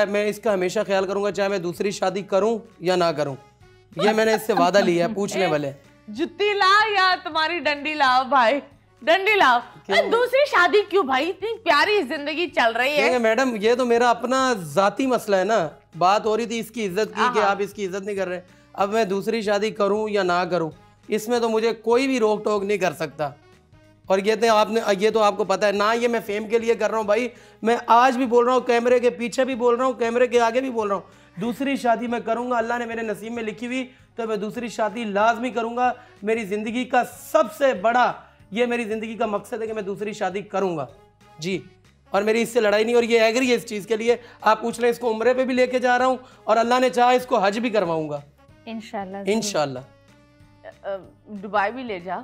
मैं इसका हमेशा ख्याल करूंगा, चाहे मैं दूसरी शादी करूं या ना करूं। ये मैंने इससे वादा लिया है। पूछने वाले जुत्ती ला या तुम्हारी डंडी लाओ भाई, डंडी लाओ। दूसरी शादी क्यों भाई, इतनी प्यारी जिंदगी चल रही है। मैडम ये तो मेरा अपना जाती मसला है ना। बात हो रही थी इसकी इज्जत की कि आप इसकी इज्जत नहीं कर रहे। अब मैं दूसरी शादी करूं या ना करूं, इसमें तो मुझे कोई भी रोक टोक नहीं कर सकता। और ये तो आपको पता है ना, ये मैं फेम के लिए कर रहा हूँ भाई। मैं आज भी बोल रहा हूँ, कैमरे के पीछे भी बोल रहा हूँ, कैमरे के आगे भी बोल रहा हूँ, दूसरी शादी मैं करूंगा। अल्लाह ने मेरे नसीब में लिखी हुई तो मैं दूसरी शादी लाजमी करूंगा। मेरी जिंदगी का सबसे बड़ा, ये मेरी जिंदगी का मकसद है कि मैं दूसरी शादी करूंगा जी। और मेरी इससे लड़ाई नहीं, और ये एग्री है इस चीज़ के लिए। आप पूछ रहे हैं, इसको उम्रे पे भी लेके जा रहा हूँ और अल्लाह ने चाहा इसको हज भी करवाऊंगा इंशाल्लाह। इंशाल्लाह। दुबई भी ले जा।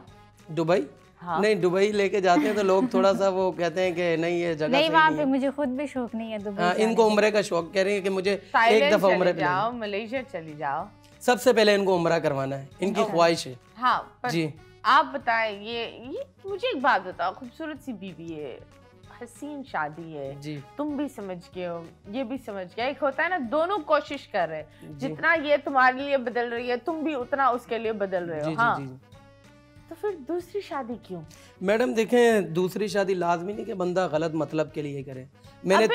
दुबई? हाँ। नहीं, दुबई लेके जाते हैं तो लोग थोड़ा सा वो कहते हैं कि नहीं ये जगह नहीं, वहाँ पे मुझे खुद भी शौक नहीं है दुबई। हाँ, इनको उम्रे का शौक, कह रही है कि मुझे एक दफा उम्रे पे जाओ, मलेशिया चली जाओ। सबसे पहले इनको उम्रा करवाना है, इनकी ख्वाहिश है। हाँ जी। आप बताएं, ये मुझे एक बात बताओ, खूबसूरत सी बीवी है, हसीन शादी है जी, तुम भी समझ गए हो, ये भी समझ गया। एक होता है ना, दोनों कोशिश कर रहे हैं, जितना ये तुम्हारे लिए बदल रही है तुम भी उतना उसके लिए बदल रहे हो। हाँ, तो फिर दूसरी शादी क्यों? मैडम देखें, दूसरी शादी लाजमी नहीं कि बंदा गलत मतलब के लिए करे। मैंने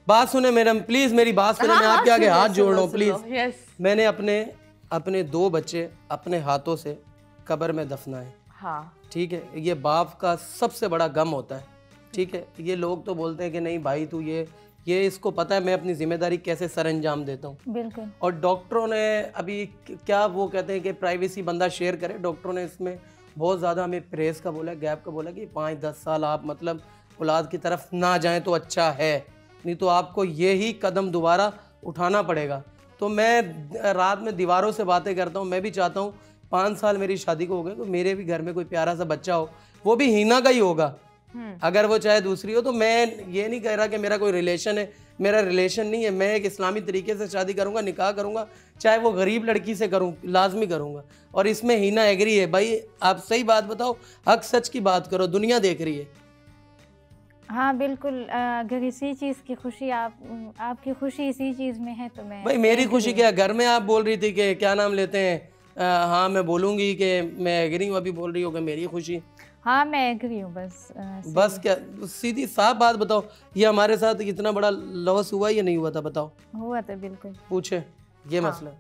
बात सुने मैडम, प्लीज मेरी बात सुने। मैं आपके आगे हाथ जोड़ रहा हूँ प्लीज। मैंने अपने 2 बच्चे अपने हाथों से कब्र में दफनाए। हाँ ठीक है, ये बाप का सबसे बड़ा गम होता है। ठीक है, ये लोग तो बोलते हैं कि नहीं भाई तू ये इसको पता है मैं अपनी जिम्मेदारी कैसे सर अंजाम देता हूँ। बिल्कुल। और डॉक्टरों ने अभी क्या वो कहते हैं कि प्राइवेसी बंदा शेयर करे, डॉक्टरों ने इसमें बहुत ज़्यादा हमें प्रेस का बोला, गैप का बोला कि 5-10 साल आप मतलब औलाद की तरफ ना जाएं तो अच्छा है, नहीं तो आपको यही कदम दोबारा उठाना पड़ेगा। तो मैं रात में दीवारों से बातें करता हूँ। मैं भी चाहता हूँ 5 साल मेरी शादी को हो गए तो मेरे भी घर में कोई प्यारा सा बच्चा हो, वो भी हीना का ही होगा। अगर वो चाहे दूसरी हो तो मैं ये नहीं कह रहा कि मेरा कोई रिलेशन है, मेरा रिलेशन नहीं है। मैं एक इस्लामी तरीके से शादी करूंगा, निकाह करूंगा, चाहे वो गरीब लड़की से करूं, लाजमी करूंगा। और इसमें हीना एग्री है। भाई आप सही बात बताओ, हक सच की बात करो, दुनिया देख रही है। हाँ बिल्कुल, अगर इसी चीज़ की खुशी आपकी खुशी इसी चीज़ में है तो मैं, भाई मेरी खुशी क्या, घर में आप बोल रही थी कि क्या नाम लेते हैं, हाँ मैं बोलूँगी कि मैं एग्री हूँ, अभी बोल रही हूँ कि मेरी खुशी। हाँ मैं एग्री हूँ, बस क्या सीधी साफ बात बताओ, ये हमारे साथ इतना बड़ा लॉस हुआ या नहीं हुआ था, बताओ। हुआ था बिल्कुल। पूछे ये मसला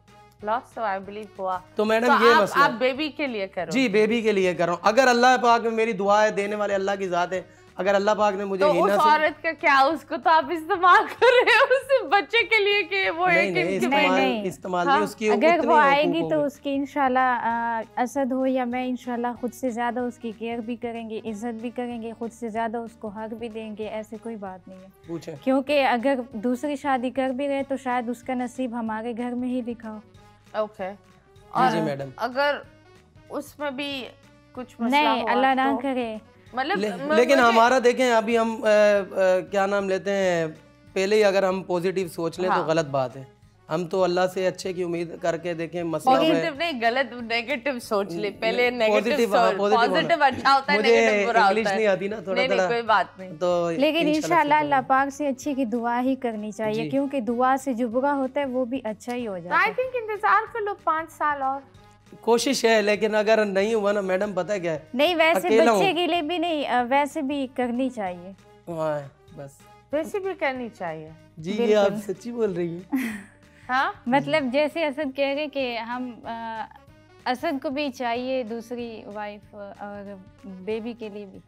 लॉस तो आई बिलीव हुआ। तो मैडम तो ये मसला आप बेबी के लिए करो। जी बेबी के लिए कर रहा हूँ। अगर अल्लाह पाक में मेरी दुआ है, देने वाले अल्लाह की ज़ात है, अगर अल्लाह पाक ने मुझे तो उस औरत का क्या, उसको तो आप इस्तेमाल कर रहे हो उस बच्चे के लिए कि वो इस्तेमाल नहीं उसकी। अगर वो आएगी तो उसकी इंशाल्लाह असद हो या मैं इंशाल्लाह खुद से ज़्यादा उसकी केयर भी करेंगे, इज्जत भी करेंगे, खुद से ज़्यादा उसको हक भी देंगे। ऐसे कोई बात नहीं है। पूछे क्योंकि अगर दूसरी शादी कर भी रहे तो शायद उसका नसीब हमारे घर में ही लिखा हो। ओके। और मैडम अगर उसमें भी कुछ नहीं, अल्लाह ना करे, मतलब लेकिन हमारा देखें अभी हम क्या नाम लेते हैं, पहले ही अगर हम पॉजिटिव सोच लें तो गलत बात है। हम तो अल्लाह से अच्छे की उम्मीद करके देखें। मसला पॉजिटिव नहीं, गलत नेगेटिव सोच ले पहले। नेगेटिव पॉजिटिव अच्छा होता है, नेगेटिव बुरा होता है। इंग्लिश नहीं आती ना थोड़ा थोड़ा, कोई बात नहीं। तो लेकिन इंशाल्लाह अल्लाह पाक से अच्छे की दुआ ही करनी चाहिए, क्योंकि दुआ से जो बुरा होता है वो भी अच्छा ही हो जाता है। आई थिंक इंतजार कर लो 5 साल और, कोशिश है। लेकिन अगर नहीं हुआ ना मैडम, पता है क्या है, नहीं वैसे बच्चे के लिए भी नहीं, वैसे भी करनी चाहिए। बस वैसे भी करनी चाहिए जी। ये आप सच्ची बोल रही हैं। हाँ मतलब जैसे असद कह रहे कि हम असद को भी चाहिए दूसरी वाइफ और बेबी के लिए भी।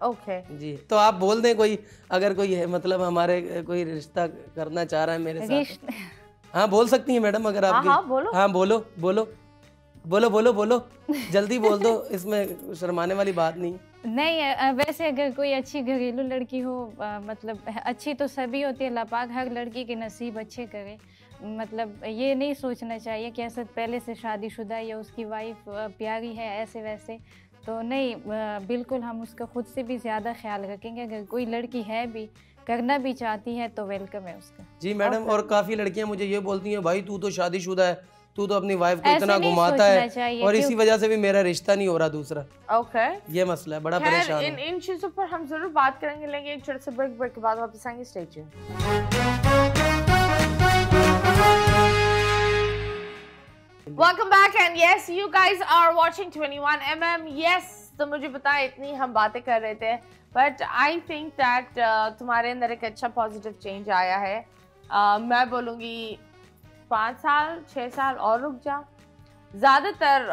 ओके जी, तो आप बोल दें कोई, अगर कोई है मतलब हमारे कोई रिश्ता करना चाह रहा है मेरे साथ। हाँ बोल सकती हैं मैडम अगर आप। हाँ बोलो। हाँ बोलो बोलो बोलो बोलो बोलो, जल्दी बोल दो, इसमें शर्माने वाली बात नहीं। नहीं वैसे अगर कोई अच्छी घरेलू लड़की हो, मतलब अच्छी तो सभी होती है, अल्लाह पाक हर लड़की के नसीब अच्छे करे। मतलब ये नहीं सोचना चाहिए कि असद पहले से शादीशुदा या उसकी वाइफ प्यारी है ऐसे वैसे, तो नहीं, बिल्कुल हम उसका खुद से भी ज़्यादा ख्याल रखेंगे। अगर कोई लड़की है भी, करना भी चाहती है तो वेलकम है उसका। जी मैडम, और काफ़ी लड़कियां मुझे ये बोलती हैं भाई तू तो शादीशुदा है, तू तो अपनी वाइफ को इतना घुमाता है, और इसी वजह से भी मेरा रिश्ता नहीं हो रहा दूसरा। ओके, ये मसला है, बड़ा परेशान हूं। इन चीजों पर हम जरूर बात करेंगे, लेंगे एक छोटे से ब्रेक के बाद वापस आएंगे। Stay tuned. Welcome back and yes, you guys are watching 21mm. Yes, तो मुझे पता है इतनी हम बातें कर रहे थे, but I think that तुम्हारे अंदर एक अच्छा पॉजिटिव चेंज आया है. मैं बोलूँगी 5 साल 6 साल और रुक जा. ज़्यादातर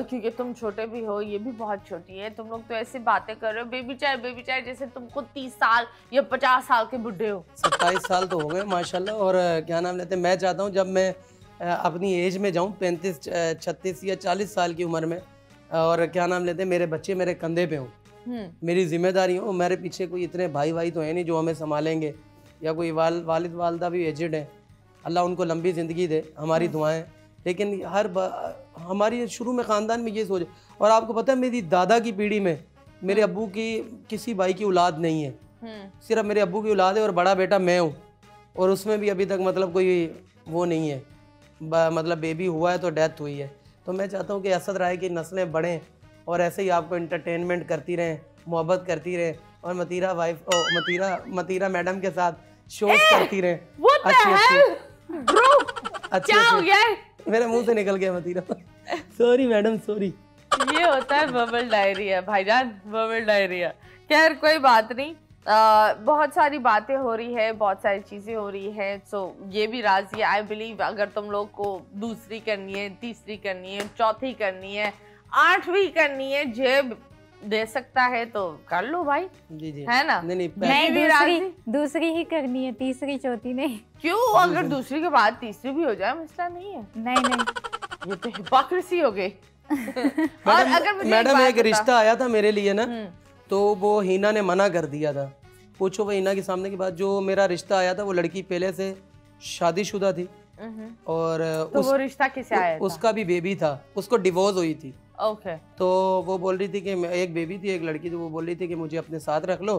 क्योंकि तुम छोटे भी हो, ये भी बहुत छोटी है, तुम लोग तो ऐसे बातें कर रहे हो बेबी चाहे जैसे तुम खुद 30 साल या 50 साल के बुढ़े हो. 27 साल तो हो गए माशाल्लाह. और क्या नाम लेते हैं, मैं चाहता हूँ जब मैं अपनी एज में जाऊँ 35 36 या 40 साल की उम्र में, और क्या नाम लेते हैं मेरे बच्चे मेरे कंधे पे हों, मेरी जिम्मेदारी हो, मेरे पीछे कोई इतने भाई तो है नहीं जो हमें संभालेंगे, या कोई वालिद वालदा भी एजड है, अल्लाह उनको लंबी ज़िंदगी दे, हमारी दुआएं. लेकिन हमारी शुरू में ख़ानदान में ये सोच. और आपको पता है मेरी दादा की पीढ़ी में मेरे अब्बू की किसी भाई की औलाद नहीं है, सिर्फ मेरे अब्बू की औलाद है और बड़ा बेटा मैं हूँ, और उसमें भी अभी तक मतलब कोई वो नहीं है, मतलब बेबी हुआ है तो डेथ हुई है. तो मैं चाहता हूँ कि असद राय की नस्लें बढ़ें और ऐसे ही आपको इंटरटेनमेंट करती रहें, मोहब्बत करती रहें, और मतीरा मैडम के साथ शोज करती रहें. अच्छी मेरे मुंह से निकल गया मतीरा. Sorry madam, sorry. ये होता है बबल डायरिया भाईजान, बबल डायरिया. खैर कोई बात नहीं. बहुत सारी बातें हो रही है, बहुत सारी चीज़ें हो रही है. सो ये भी राजी है. आई बिलीव अगर तुम लोग को दूसरी करनी है, तीसरी करनी है, चौथी करनी है, 8वीं करनी है, जेब दे सकता है तो कर लो भाई. जी जी, है ना? नहीं, दूसरी ही करनी है, तीसरी चौथी नहीं. क्यों? अगर दूसरी के बाद तीसरी भी हो जाए मसला नहीं है. नहीं ये तो हिपोक्रेसी हो गई. और अगर मैडम एक रिश्ता आया था मेरे लिए ना, तो वो हीना ने मना कर दिया था. पूछो वो हीना के सामने की बात. जो मेरा रिश्ता आया था वो लड़की पहले से शादीशुदा थी, और तो वो रिश्ता किसे आया था? उसका भी बेबी था, उसको डिवोर्स हुई थी. ओके. तो वो बोल रही थी कि एक बेबी थी, एक लड़की थी, वो बोल रही थी कि मुझे अपने साथ रख लो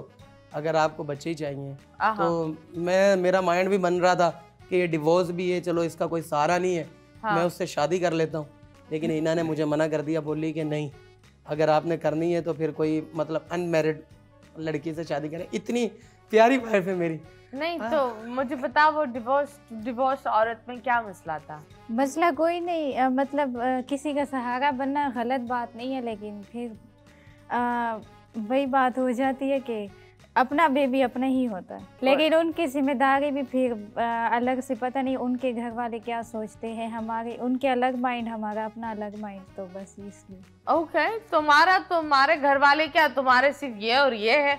अगर आपको बच्चे ही चाहिए. तो मेरा माइंड भी बन रहा था कि ये डिवोर्स भी है, चलो इसका कोई सहारा नहीं है, मैं उससे शादी कर लेता हूँ. लेकिन हीना ने मुझे मना कर दिया, बोली कि नहीं, अगर आपने करनी है तो फिर कोई मतलब अनमैरिड लड़की से शादी करें. इतनी प्यारी वाइफ है मेरी. नहीं तो मुझे बता, वो डिवोर्स औरत में क्या मसला था? मसला कोई नहीं, मतलब किसी का सहारा बनना गलत बात नहीं है, लेकिन फिर वही बात हो जाती है कि अपना बेबी अपना ही होता है, लेकिन उनकी जिम्मेदारी भी फिर अलग से. पता नहीं उनके घर वाले क्या सोचते हैं, हमारे उनके अलग माइंड, हमारा अपना अलग माइंड, तो बस इसलिए. ओके. तुम्हारे घर वाले क्या, तुम्हारे सिर्फ ये और ये है?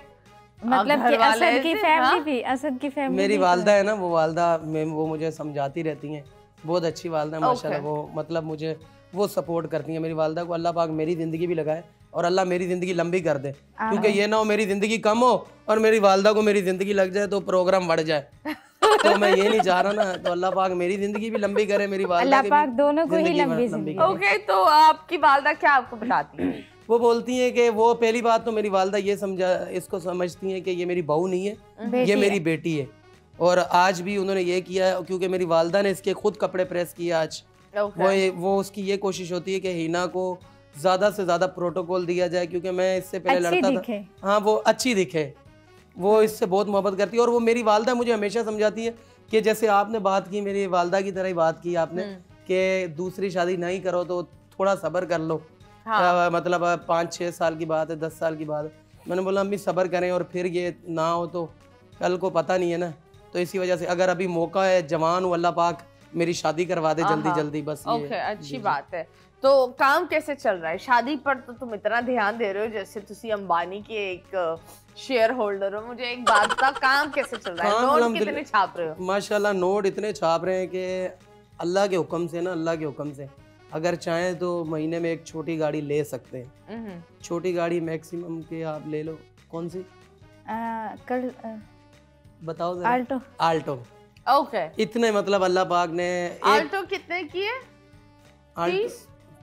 मतलब कि असद की फैमिली भी, असद की फैमिली. मेरी वालदा है ना, वो वालदा वो मुझे समझाती रहती हैं. बहुत अच्छी वालदा है माशाल्लाह. वो मतलब मुझे वो सपोर्ट करती हैं. मेरी वालदा को अल्लाह पाक मेरी ज़िंदगी भी लगाए और अल्लाह मेरी ज़िंदगी लंबी कर दे, क्योंकि ये ना हो मेरी ज़िंदगी कम हो और मेरी वालदा को मेरी ज़िंदगी लग जाए तो प्रोग्राम बढ़ जाए. तो मैं ये नहीं चाह रहा ना. तो अल्लाह पाक मेरी ज़िंदगी भी लंबी करे, मेरी वालदा की भी दोनों को ही लंबी ज़िंदगी. ओके. तो आपकी वालदा क्या आपको बताती है? वो बोलती हैं कि वो पहली बात तो मेरी वालदा ये इसको समझती हैं कि ये मेरी बहू नहीं है, ये मेरी बेटी है. और आज भी उन्होंने ये किया है, क्योंकि मेरी वालदा ने इसके खुद कपड़े प्रेस किए आज. वो उसकी ये कोशिश होती है कि हीना को ज़्यादा से ज़्यादा प्रोटोकॉल दिया जाए, क्योंकि मैं इससे पहले लड़ता था. हाँ, वो अच्छी दिखे, वो इससे बहुत मोहब्बत करती है. और वो मेरी वालदा मुझे हमेशा समझाती है कि जैसे आपने बात की, मेरी वालदा की तरह ही बात की आपने, कि दूसरी शादी नहीं करो तो थोड़ा सब्र कर लो. हाँ. मतलब 5-6 साल की बात है, 10 साल की बात है. मैंने बोला अम्मी सब्र करें, और फिर ये ना हो तो कल को पता नहीं है ना. तो इसी वजह से अगर अभी मौका है, जवान हूँ, अल्लाह पाक मेरी शादी करवा दे जल्दी बस. ओके, अच्छी बात है. तो काम कैसे चल रहा है? शादी पर तो तुम इतना ध्यान दे रहे हो जैसे तुसी अंबानी के एक शेयर होल्डर हो. मुझे एक बात बता, काम कैसे चल रहा है? नोट कितने छाप रहे हो? माशाल्लाह नोट इतने छाप रहे हैं कि अल्लाह के हुक्म से ना, अल्लाह के हुक्म से अगर चाहें तो महीने में एक छोटी गाड़ी ले सकते हैं. छोटी गाड़ी मैक्सिमम के आप ले लो. कौन सी? कल बताओ. आल्टो. ओके. इतने मतलब अल्लाह पाक ने. आल्टो कितने की है?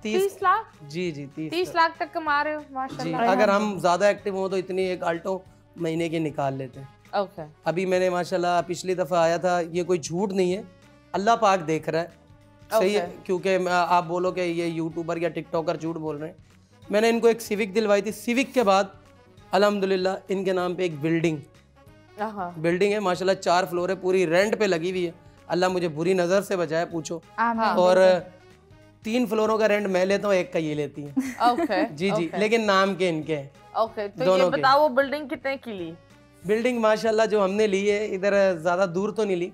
30 लाख. जी 30 लाख तक कमा रहे हो माशाल्लाह. अगर हम ज्यादा एक्टिव हो तो इतनी एक आल्टो महीने की निकाल लेते हैं. ओके. अभी मैंने माशाल्लाह पिछली दफा आया था, ये कोई झूठ नहीं है, अल्लाह पाक देख रहा है. सही है, क्योंकि आप बोलो कि ये यूट्यूबर या टिकटॉकर झूठ बोल रहे हैं. मैंने इनको एक सिविक दिलवाई थी. सिविक के बाद अल्हम्दुलिल्लाह इनके नाम पे एक बिल्डिंग है माशाल्लाह, 4 फ्लोर है, पूरी रेंट पे लगी हुई है. अल्लाह मुझे बुरी नज़र से बचाए, पूछो. और 3 फ्लोरों का रेंट मैं लेता हूँ, 1 का ये लेती है। ओके जी जी, लेकिन नाम के इनके हैं। ओके, तो ये बताओ वो बिल्डिंग कितने की ली? बिल्डिंग माशाल्लाह जो हमने ली है इधर ज्यादा दूर तो नहीं ली,